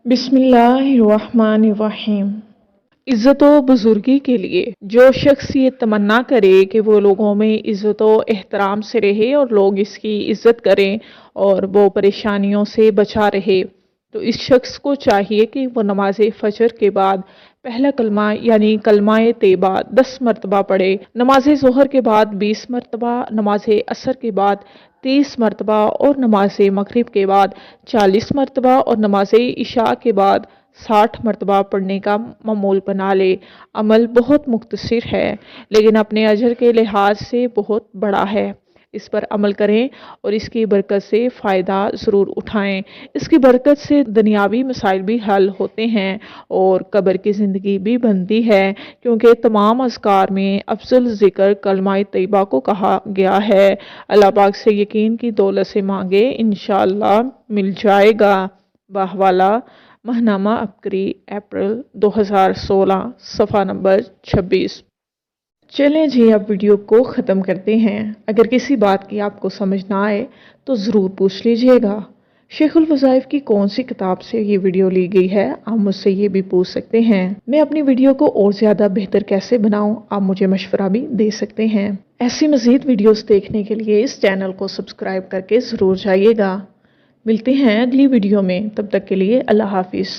बिस्मिल्लाहिर्रहमानिर्रहीम। इज़्ज़त व बुज़ुर्गी के लिए जो शख्स ये तमन्ना करे कि वो लोगों में इज़्ज़त व एहतराम से रहे और लोग इसकी इज़्ज़त करें और वो परेशानियों से बचा रहे, तो इस शख्स को चाहिए कि वो नमाज फ़जर के बाद पहला कलमा यानी कलमाए तैयबा 10 मरतबा पढ़े, नमाज ज़ोहर के बाद 20 मरतबा, नमाज असर के बाद 30 मरतबा और नमाज मगरिब के बाद 40 मरतबा और नमाज इशा के बाद 60 मरतबा पढ़ने का मामूल बना ले। अमल बहुत मुख्तसर है लेकिन अपने अजर के लिहाज से बहुत बड़ा है। इस पर अमल करें और इसकी बरकत से फ़ायदा ज़रूर उठाएं। इसकी बरकत से दुनियावी मसाइल भी हल होते हैं और कब्र की ज़िंदगी भी बनती है, क्योंकि तमाम अज़कार में अफजल ज़िक्र कलमा तैयबा को कहा गया है। अल्लाह पाक से यकीन की दौलत से मांगे, इंशाअल्लाह मिल जाएगा। बाहवाला महनामा अबकरी, अप्रैल 2016, सफ़ा नंबर 26। चलें जी, अब वीडियो को ख़त्म करते हैं। अगर किसी बात की आपको समझ ना आए तो ज़रूर पूछ लीजिएगा। शेखुल वज़ाइफ की कौन सी किताब से ये वीडियो ली गई है, आप मुझसे ये भी पूछ सकते हैं। मैं अपनी वीडियो को और ज़्यादा बेहतर कैसे बनाऊं, आप मुझे मशवरा भी दे सकते हैं। ऐसी मज़ीद वीडियोस देखने के लिए इस चैनल को सब्सक्राइब करके ज़रूर जाइएगा। मिलते हैं अगली वीडियो में, तब तक के लिए अल्लाह हाफिज़।